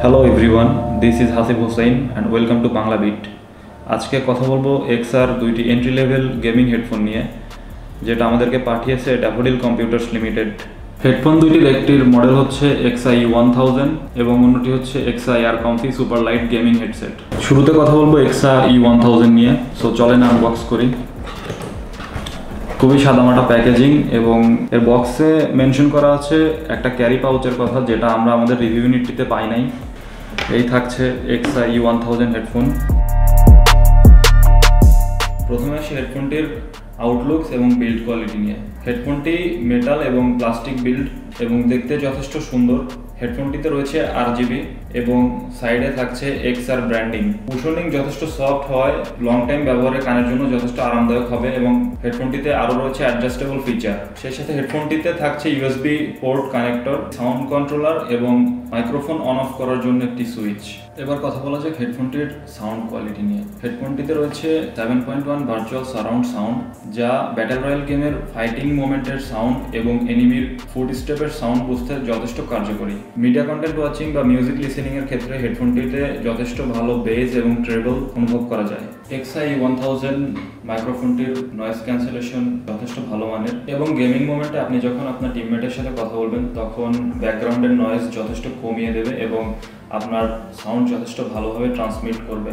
Hello everyone, this is Hasib Hossain and welcome to Bangla beat. আজকে কথা বলবো এক্সআর দুইটি এন্ট্রি লেভেল গেমিং হেডফোন নিয়ে, যেটা আমাদেরকে পাঠিয়েছে ড্যাফোডিল কম্পিউটার্স লিমিটেড। হেডফোন দুইটির একটির মডেল হচ্ছে এক্সআই 1000 এবং অন্যটি হচ্ছে XI air comfy super light gaming headset. শুরুতে কথা বলবো এক্সআই 1000 নিয়ে। সো চলেন আনবক্স করি। খুবই সাদামাটা প্যাকেজিং এবং এর বক্সে মেনশন করা আছে একটা ক্যারি পাউচের কথা, যেটা আমরা আমাদের রিভিউ ইউনিটটিতে পাই নাই। এই থাকছে এক্সআই 1000 হেডফোন। প্রথমে আসি হেডফোনটির আউটলুকস এবং বিল্ড কোয়ালিটি নিয়ে। হেডফোনটি মেটাল এবং প্লাস্টিক বিল্ড এবং দেখতে যথেষ্ট সুন্দর। হেডফোনটিতে রয়েছে RGB এবং সাইডে থাকছে এক্সআর ব্র্যান্ডিং। কুশনিং যথেষ্ট সফট হয়, লং টাইম ব্যবহারে কানের জন্য যথেষ্ট আরামদায়ক হবে এবং হেডফোনটিতে আরও রয়েছে অ্যাডজাস্টেবল ফিচার। সেই সাথে হেডফোনটিতে থাকছে USB port connector, sound controller এবং মাইক্রোফোন অন অফ করার জন্য একটি সুইচ। এবার কথা বলা যাক হেডফোনটির সাউন্ড কোয়ালিটি নিয়ে। হেডফোনটিতে রয়েছে 7.1 ভার্চুয়াল সারাউন্ড সাউন্ড, যা ব্যাটল রয়্যাল গেমের ফাইটিং মোমেন্টের সাউন্ড এবং এনিমির ফুট স্টেপের সাউন্ড বুঝতে যথেষ্ট কার্যকরী। মিডিয়া কন্টেন্ট ওয়াচিং বা মিউজিক লিসেনিং এর ক্ষেত্রে হেডফোনটিতে যথেষ্ট ভালো বেস এবং ট্রেবল অনুভব করা যায়। এক্সআই 1000 মাইক্রোফোনটির নয়েজ ক্যান্সেলেশন যথেষ্ট ভালো মানের এবং গেমিং মোমেন্টে আপনি যখন আপনার টিমমেটের সাথে কথা বলবেন তখন ব্যাকগ্রাউন্ডের নয়েজ যথেষ্ট কমিয়ে দেবে এবং আপনার সাউন্ড যথেষ্ট ভালোভাবে ট্রান্সমিট করবে।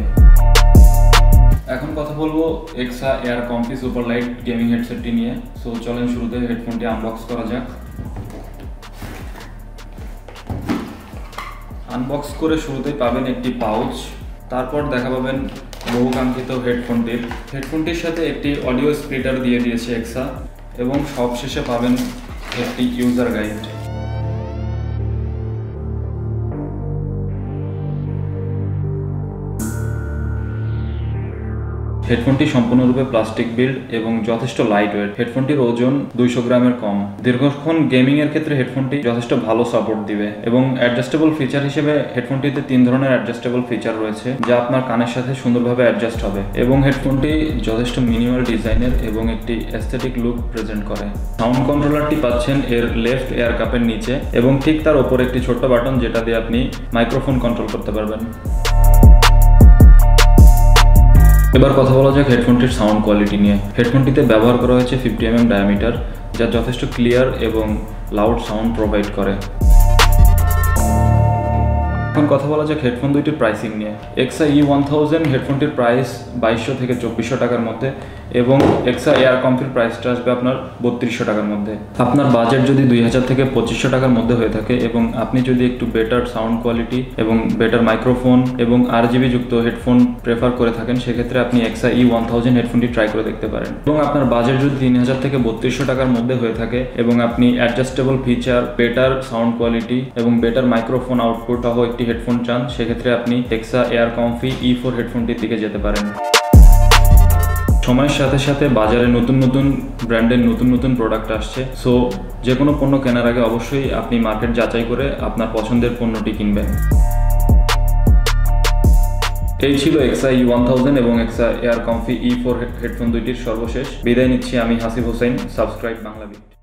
এখন কথা বলবো XI air comfy super light gaming হেডসেটটি নিয়ে। সো চলেন শুরুতে হেডফোনটি আনবক্স করা যাক। আনবক্স করে শুরুতেই পাবেন একটি পাউচ, তারপর দেখা পাবেন বহুকাঙ্ক্ষিত হেডফোনটির সাথে একটি অডিও স্প্লিটার দিয়ে দিয়েছে এক্সা এবং সবশেষে পাবেন একটি ইউজার গাইড। হেডফোনটি সম্পূর্ণরূপে প্লাস্টিক বিল্ড এবং যথেষ্ট লাইট ওয়েট। হেডফোনটির ওজন 200 গ্রামের কম। দীর্ঘক্ষণ গেমিং এর ক্ষেত্রে হেডফোনটি যথেষ্ট ভালো সাপোর্ট দিবে এবং অ্যাডজাস্টেবল ফিচার হিসেবে হেডফোনটিতে 3 ধরনের অ্যাডজাস্টেবল ফিচার রয়েছে, যা আপনার কানের সাথে সুন্দরভাবে অ্যাডজাস্ট হবে এবং হেডফোনটি যথেষ্ট মিনিমাল ডিজাইনের এবং একটি অ্যাস্থেটিক লুক প্রেজেন্ট করে। সাউন্ড কন্ট্রোলারটি পাচ্ছেন এর লেফট এয়ার কাপের নিচে এবং ঠিক তার উপর একটি ছোট্ট বাটন, যেটা দিয়ে আপনি মাইক্রোফোন কন্ট্রোল করতে পারবেন। এবার কথা বলা যাক হেডফোনটির সাউন্ড কোয়ালিটি নিয়ে। হেডফোনটিতে ব্যবহার করা হয়েছে 50 mm ডায়ামিটার, যা যথেষ্ট ক্লিয়ার এবং লাউড সাউন্ড প্রোভাইড করে। এখন কথা বলা যাক হেডফোন দুইটির প্রাইসিং নিয়ে। এক্সআই 1000 হেডফোনটির প্রাইস 2200 থেকে 2400 টাকার মধ্যে এবং এক্সআই এয়ার কমফির প্রাইসটা আসবে আপনার 3200 টাকার মধ্যে। আপনার বাজেট যদি 2000 থেকে 2500 টাকার মধ্যে হয়ে থাকে এবং আপনি যদি একটু বেটার সাউন্ড কোয়ালিটি এবং বেটার মাইক্রোফোন এবং RGB যুক্ত হেডফোন প্রেফার করে থাকেন, সেক্ষেত্রে আপনি এক্সআই 1000 হেডফোনটি ট্রাই করে দেখতে পারেন। এবং আপনার বাজেট যদি 3000 থেকে 3200 টাকার মধ্যে হয়ে থাকে এবং আপনি adjustable feature, better sound quality এবং বেটার মাইক্রোফোন আউটপুট সহ একটি হেডফোন চান, সেক্ষেত্রে আপনি এক্সআই এয়ার কমফি E4 হেডফোনটির দিকে যেতে পারেন। সময়ের সাথে সাথে বাজারে নতুন নতুন ব্র্যান্ডের নতুন নতুন প্রোডাক্ট আসছে। সো যে কোনো পণ্য কেনার আগে অবশ্যই আপনি মার্কেট যাচাই করে আপনার পছন্দের পণ্যটি কিনবেন। এই ছিল এক্সআই 1000 এবং XI air comfy E4 headphone দুইটির সর্বশেষ। বিদায় নিচ্ছি আমি হাসিব হোসেন। Subscribe Bangla bit.